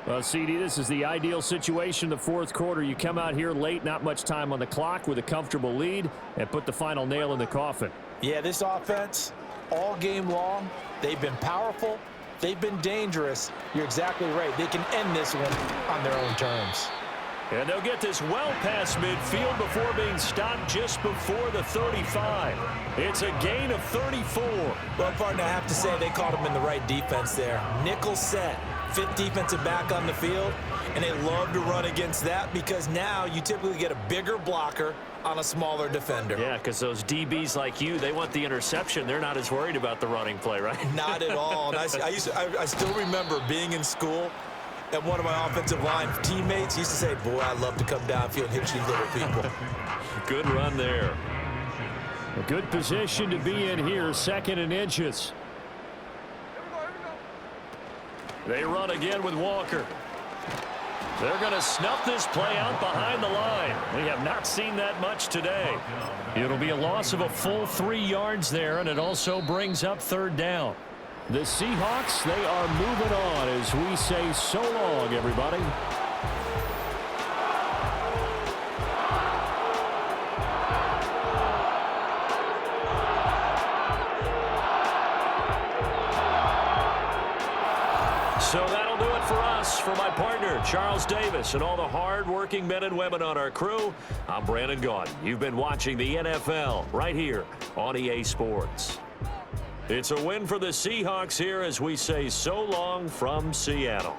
Well, CD, this is the ideal situation in the fourth quarter. You come out here late, not much time on the clock with a comfortable lead, and put the final nail in the coffin. Yeah, this offense, all game long, they've been powerful, they've been dangerous. You're exactly right. They can end this one on their own terms. And they'll get this well past midfield before being stopped just before the 35. It's a gain of 34. Well, partner, I have to say they caught him in the right defense there. Nickel set, fifth defensive back on the field, and they love to run against that because now you typically get a bigger blocker on a smaller defender. Yeah, because those DBs like you, they want the interception. They're not as worried about the running play, right? Not at all. And I still remember being in school, and one of my offensive line teammates used to say, boy, I love to come downfield and hit you little people. Good run there. A good position to be in here, 2nd and inches. They run again with Walker. They're going to snuff this play out behind the line. We have not seen that much today. It'll be a loss of a full 3 yards there, and it also brings up 3rd down. The Seahawks, they are moving on as we say so long, everybody. So that'll do it for us. For my partner, Charles Davis, and all the hard-working men and women on our crew, I'm Brandon Gaudin. You've been watching the NFL right here on EA Sports. It's a win for the Seahawks here as we say so long from Seattle.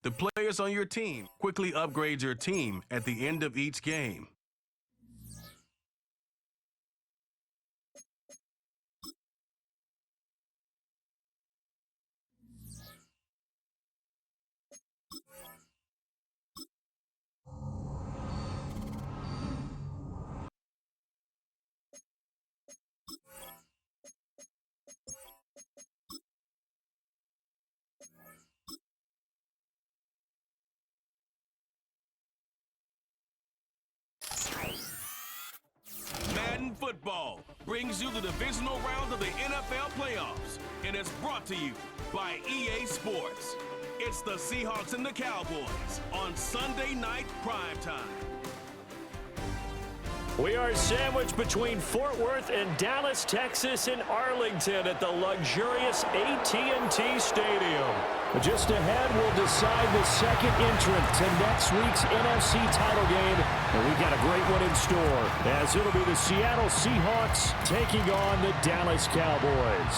The players on your team quickly upgrade your team at the end of each game. Madden Football brings you the divisional round of the NFL playoffs and is brought to you by EA Sports. It's the Seahawks and the Cowboys on Sunday night primetime. We are sandwiched between Fort Worth and Dallas, Texas, and Arlington at the luxurious AT&T Stadium. Just ahead, we'll decide the second entrant to next week's NFC title game. And we've got a great one in store, as it'll be the Seattle Seahawks taking on the Dallas Cowboys.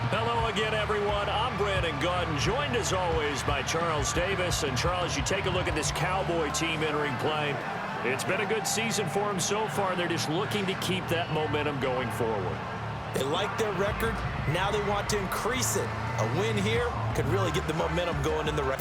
Hello again, everyone. I'm Brandon Gaudin, joined as always by Charles Davis. And Charles, you take a look at this Cowboy team entering play. It's been a good season for them so far. They're just looking to keep that momentum going forward. They like their record. Now they want to increase it. A win here could really get the momentum going in the right.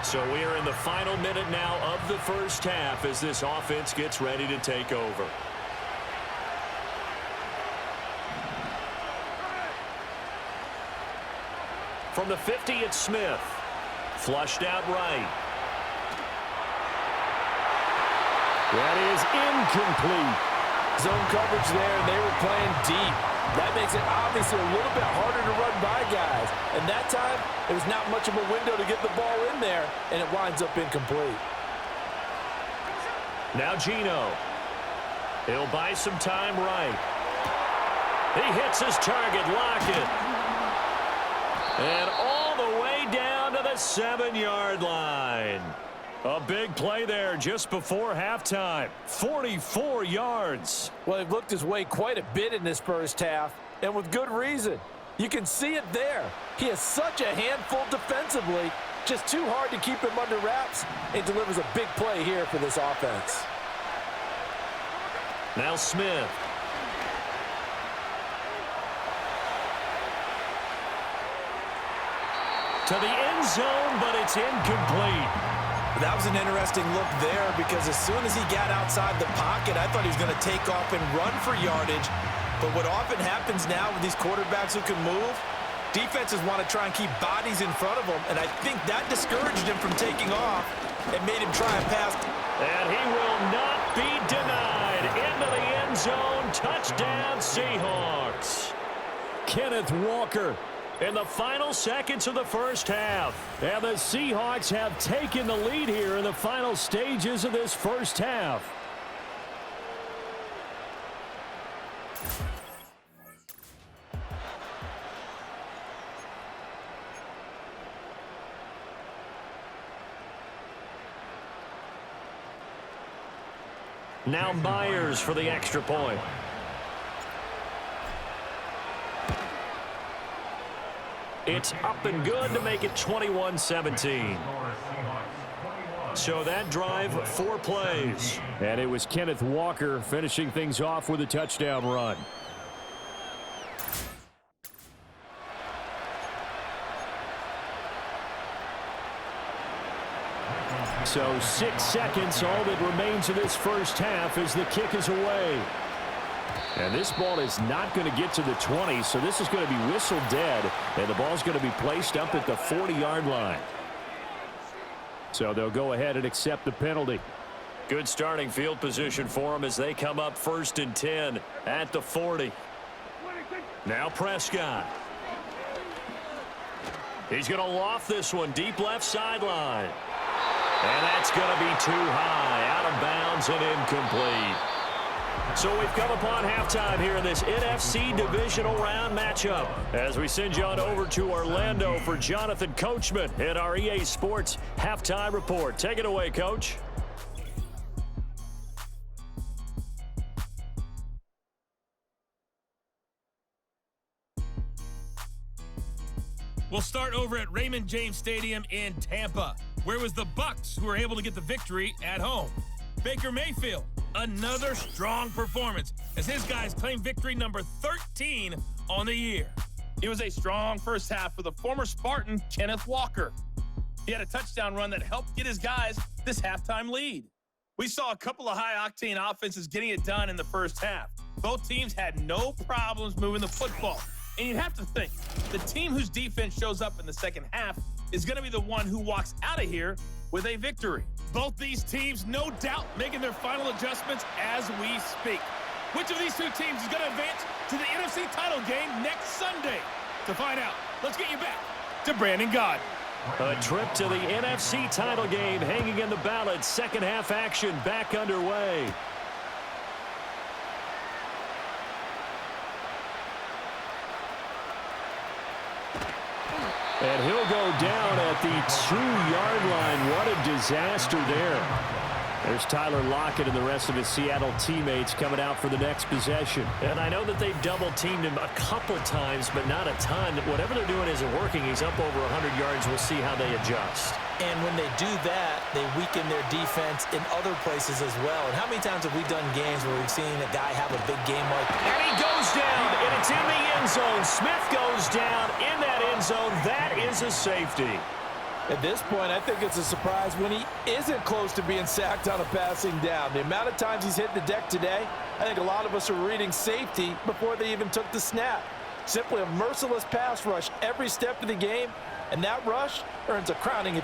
So we are in the final minute now of the first half as this offense gets ready to take over. From the 50, it's Smith. Flushed out right. That is incomplete. Zone coverage there, and they were playing deep. That makes it obviously a little bit harder to run by guys. And that time, there was not much of a window to get the ball in there, and it winds up incomplete. Now Geno. He'll buy some time right. He hits his target, Lockett. And all the way down to the 7-yard line. A big play there just before halftime. 44 yards. Well, he looked his way quite a bit in this first half, and with good reason. You can see it there. He is such a handful defensively, just too hard to keep him under wraps, and delivers a big play here for this offense. Now Smith. to the end zone, but it's incomplete. That was an interesting look there because as soon as he got outside the pocket, I thought he was going to take off and run for yardage. But what often happens now with these quarterbacks who can move, defenses want to try and keep bodies in front of them, and I think that discouraged him from taking off and made him try and pass. And he will not be denied. Into the end zone. Touchdown, Seahawks. Kenneth Walker in the final seconds of the first half. And the Seahawks have taken the lead here in the final stages of this first half. Now Myers for the extra point. It's up and good to make it 21-17. So that drive, 4 plays. And it was Kenneth Walker finishing things off with a touchdown run. So 6 seconds, all that remains of this first half as the kick is away. And this ball is not going to get to the 20, so this is going to be whistled dead, and the ball's going to be placed up at the 40-yard line. So they'll go ahead and accept the penalty. Good starting field position for them as they come up 1st and 10 at the 40. Now Prescott. He's going to loft this one deep left sideline. And that's going to be too high, out of bounds and incomplete. So we've come upon halftime here in this NFC divisional round matchup as we send you on over to Orlando for Jonathan Coachman in our EA Sports halftime report. Take it away, Coach. We'll start over at Raymond James Stadium in Tampa, where it was the Bucs who were able to get the victory at home. Baker Mayfield, another strong performance as his guys claim victory number 13 on the year. It was a strong first half for the former Spartan, Kenneth Walker. He had a touchdown run that helped get his guys this halftime lead. We saw a couple of high-octane offenses getting it done in the first half. Both teams had no problems moving the football. And you'd have to think, the team whose defense shows up in the second half is going to be the one who walks out of here with a victory. Both these teams, no doubt, making their final adjustments as we speak. Which of these two teams is going to advance to the NFC title game next Sunday? To find out, let's get you back to Brandon Gaudin. A trip to the NFC title game hanging in the balance. Second half action back underway. And he'll go down at the 2-yard line. What a disaster there. There's Tyler Lockett and the rest of his Seattle teammates coming out for the next possession. And I know that they've double-teamed him a couple times, but not a ton. Whatever they're doing isn't working. He's up over 100 yards. We'll see how they adjust. And when they do that, they weaken their defense in other places as well. And how many times have we done games where we've seen a guy have a big game like that? And he goes down, and it's in the end zone. Smith goes down in that end zone. That is a safety. At this point, I think it's a surprise when he isn't close to being sacked on a passing down. The amount of times he's hit the deck today, I think a lot of us are reading safety before they even took the snap. Simply a merciless pass rush every step of the game, and that rush earns a crowning.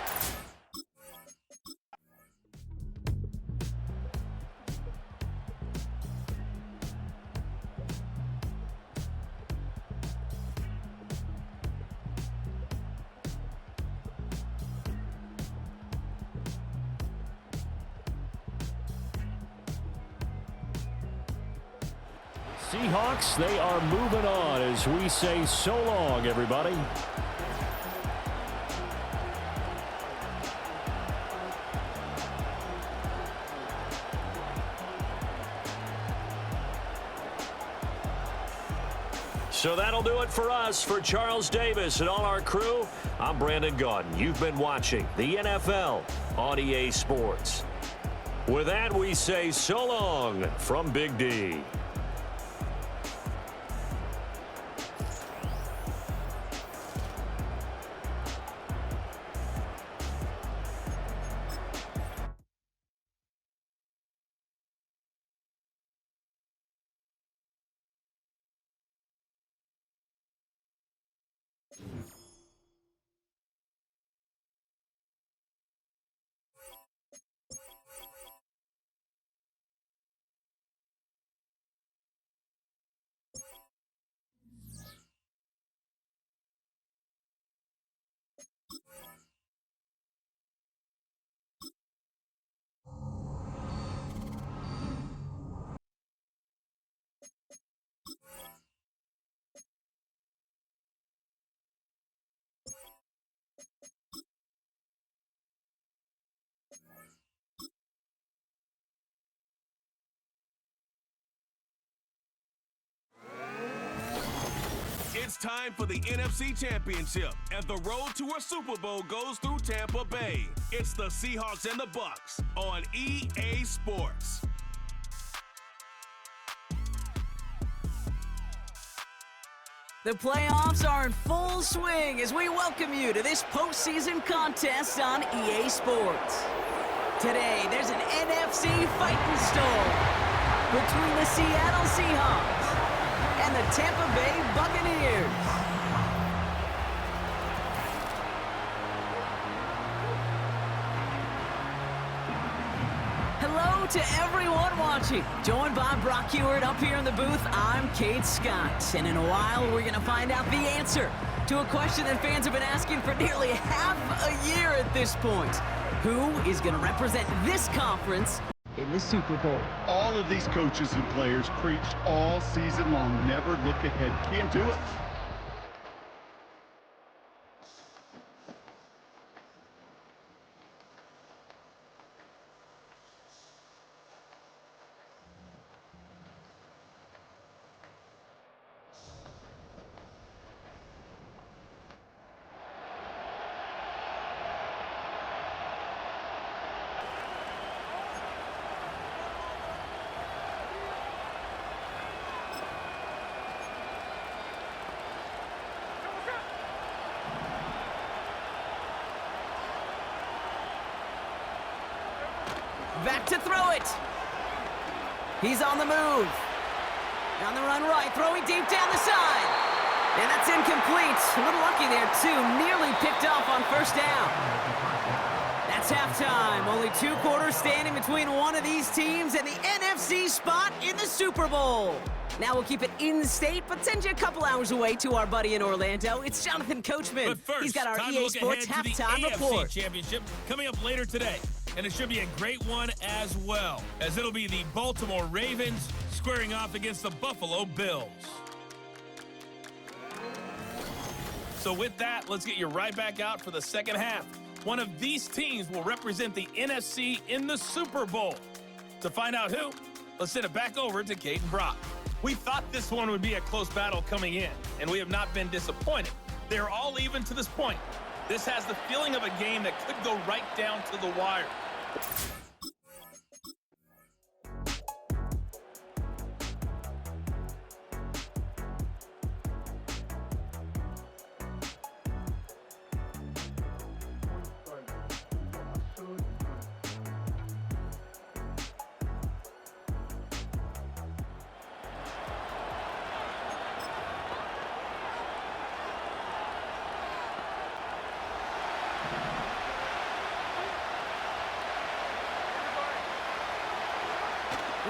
Seahawks, they are moving on as we say so long, everybody. So that'll do it for us. For Charles Davis and all our crew, I'm Brandon Gaudin. You've been watching the NFL on EA Sports. With that, we say so long from Big D. It's time for the NFC Championship, and the road to a Super Bowl goes through Tampa Bay. It's the Seahawks and the Bucks on EA Sports. The playoffs are in full swing as we welcome you to this postseason contest on EA Sports. Today, there's an NFC fighting storm between the Seattle Seahawks and the Tampa Bay Buccaneers. Hello to everyone watching. Joined by Brock Hewitt up here in the booth, I'm Kate Scott. And in a while, we're going to find out the answer to a question that fans have been asking for nearly half a year at this point. Who is going to represent this conference in the Super Bowl? All of these coaches and players preached all season long, never look ahead. Can't do it. Back to throw it. He's on the move. On the run right, throwing deep down the side. And that's incomplete. A little lucky there, too. Nearly picked off on first down. That's halftime. Only 2 quarters standing between one of these teams and the NFC spot in the Super Bowl. Now we'll keep it in-state, but send you a couple hours away to our buddy in Orlando. It's Jonathan Coachman. But first, he's got our time EA to look Sports ahead to the halftime AFC report. Championship coming up later today. And it should be a great one as well, as it'll be the Baltimore Ravens squaring off against the Buffalo Bills. So with that, let's get you right back out for the second half. One of these teams will represent the NFC in the Super Bowl. To find out who, let's send it back over to Kate and Brock. We thought this one would be a close battle coming in, and we have not been disappointed. They're all even to this point. This has the feeling of a game that could go right down to the wire.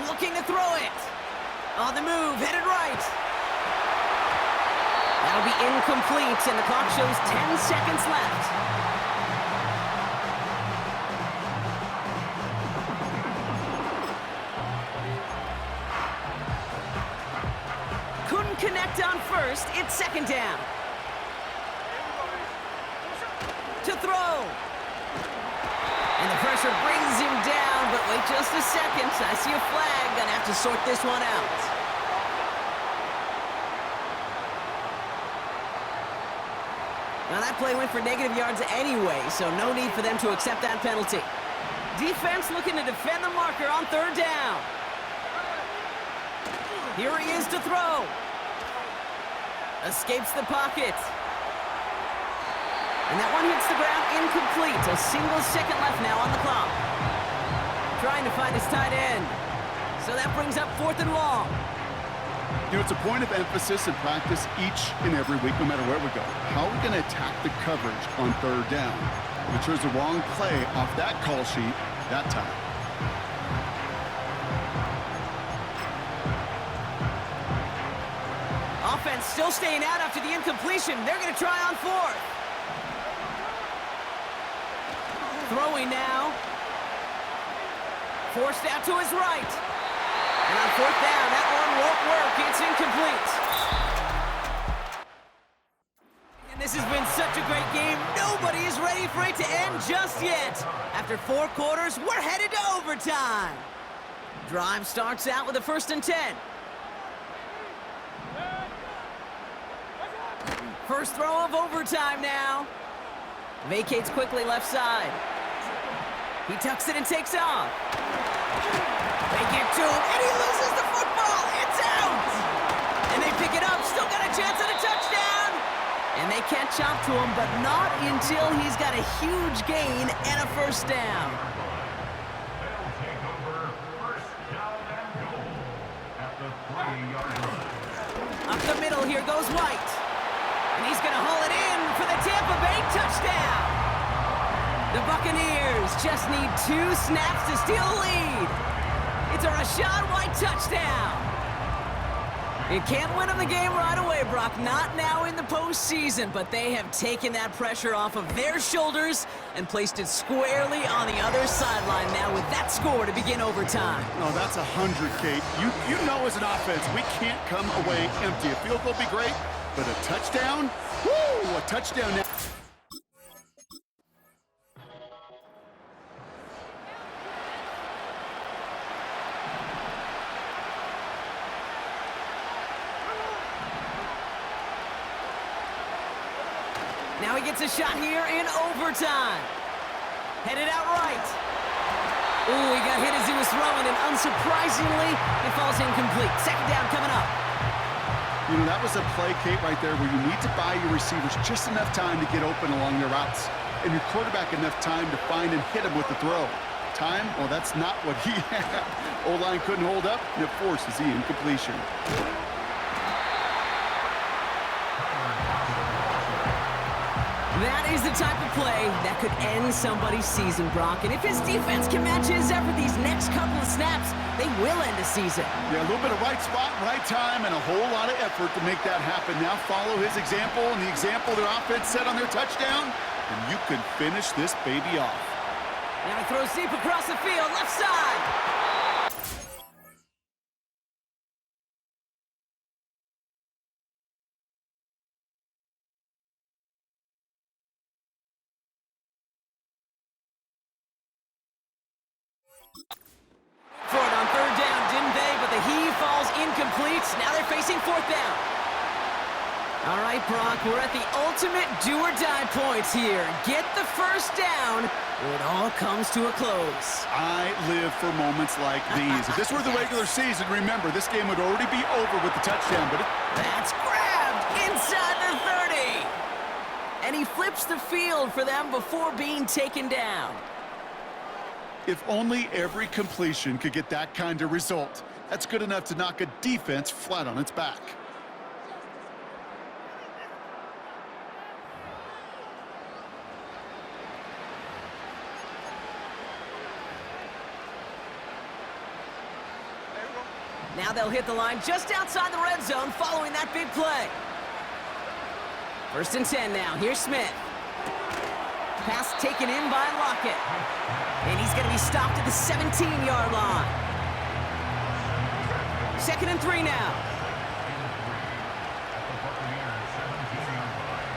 Looking to throw it. On the move, headed right. That'll be incomplete, and the clock shows 10 seconds left. Couldn't connect on first. It's second down. To throw. And the pressure brings him down, but wait just a second. I see a flag. Gonna have to sort this one out. Now that play went for negative yards anyway, so no need for them to accept that penalty. Defense looking to defend the marker on third down. Here he is to throw. Escapes the pocket. And that one hits the ground incomplete. A single second left now on the clock. Trying to find his tight end. So that brings up 4th and long. You know, it's a point of emphasis in practice each and every week, no matter where we go. How are we going to attack the coverage on third down? We chose the wrong play off that call sheet that time. Offense still staying out after the incompletion. They're going to try on 4th. Throwing now. Forced out to his right. And on 4th down, that one won't work. It's incomplete. And this has been such a great game. Nobody is ready for it to end just yet. After 4 quarters, we're headed to overtime. Drive starts out with a 1st and 10. First throw of overtime now. Vacates quickly left side. He tucks it and takes off. They get to him, and he loses the football. It's out! And they pick it up, still got a chance at a touchdown. And they catch up to him, but not until he's got a huge gain and a first down. Up the middle, here goes White. And he's going to haul it in for the Tampa Bay touchdown. The Buccaneers just need 2 snaps to steal a lead. It's a Rachaad White touchdown. You can't win them the game right away, Brock. Not now in the postseason, but they have taken that pressure off of their shoulders and placed it squarely on the other sideline now with that score to begin overtime. Oh, that's 100, Kate. You know as an offense, we can't come away empty. A field goal will be great, but a touchdown? Woo! A touchdown now. Now he gets a shot here in overtime. Headed out right. Ooh, he got hit as he was throwing, and unsurprisingly, it falls incomplete. Second down coming up. You know, that was a play, Kate, right there, where you need to buy your receivers just enough time to get open along their routes, and your quarterback enough time to find and hit him with the throw. Time? Well, that's not what he had. O-line couldn't hold up, and it forces the incompletion. That is the type of play that could end somebody's season, Brock. And if his defense can match his effort these next couple of snaps, they will end the season. Yeah, a little bit of right spot, right time, and a whole lot of effort to make that happen. Now follow his example and the example their offense set on their touchdown, and you could finish this baby off. Now he throws deep across the field, left side. For it on third down, didn't they? But the heave falls incomplete. Now they're facing fourth down. All right, Brock, we're at the ultimate do-or-die points here. Get the first down, or it all comes to a close. I live for moments like these. If this were the regular season, remember, this game would already be over with the touchdown, but That's grabbed inside the 30. And he flips the field for them before being taken down. if only every completion could get that kind of result. That's good enough to knock a defense flat on its back. Now they'll hit the line just outside the red zone following that big play. 1st and 10 now. Here's Smith. Pass taken in by Lockett. And he's going to be stopped at the 17-yard line. 2nd and 3 now.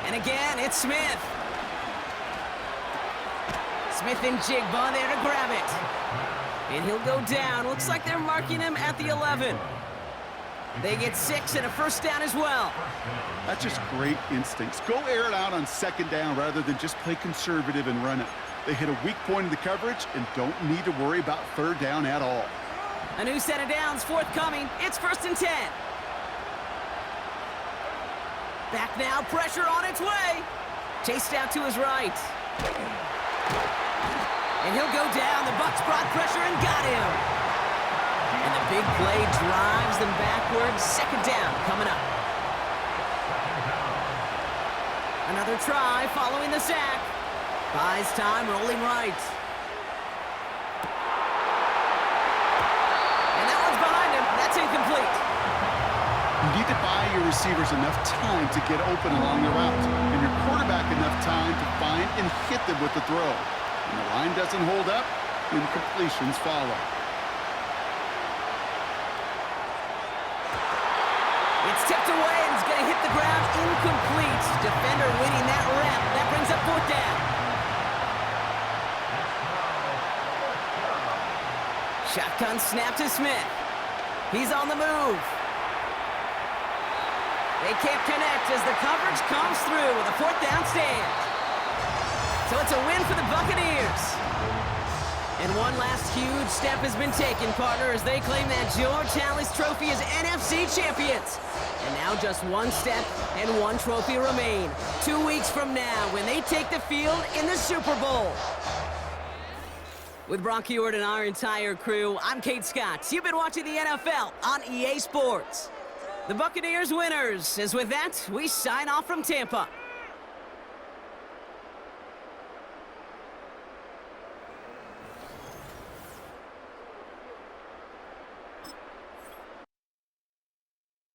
And again, it's Smith. Smith and Jigba there to grab it. And he'll go down. Looks like they're marking him at the 11. They get 6 and a first down as well. That's just great instincts. Go air it out on 2nd down rather than just play conservative and run it. They hit a weak point in the coverage and don't need to worry about 3rd down at all. A new set of downs forthcoming. It's 1st and 10. Back now, pressure on its way. Chased out to his right. And he'll go down. The Bucs brought pressure and got him. And the big play drives them backwards. 2nd down coming up. Another try following the sack. Buys time, rolling right. And that one's behind him. That's incomplete. You need to buy your receivers enough time to get open along the route, and your quarterback enough time to find and hit them with the throw. When the line doesn't hold up, incompletions follow. It's tipped away and it's going to hit the ground incomplete. Defender winning that rep. That brings up 4th down. Shotgun snap to Smith. He's on the move. They can't connect as the coverage comes through with a 4th down stand. So it's a win for the Buccaneers. And one last huge step has been taken, partner, as they claim that George Halas Trophy as NFC champions. And now just one step and one trophy remain. 2 weeks from now when they take the field in the Super Bowl. With Brock Heward and our entire crew, I'm Kate Scott. You've been watching the NFL on EA Sports. The Buccaneers winners, as with that, we sign off from Tampa.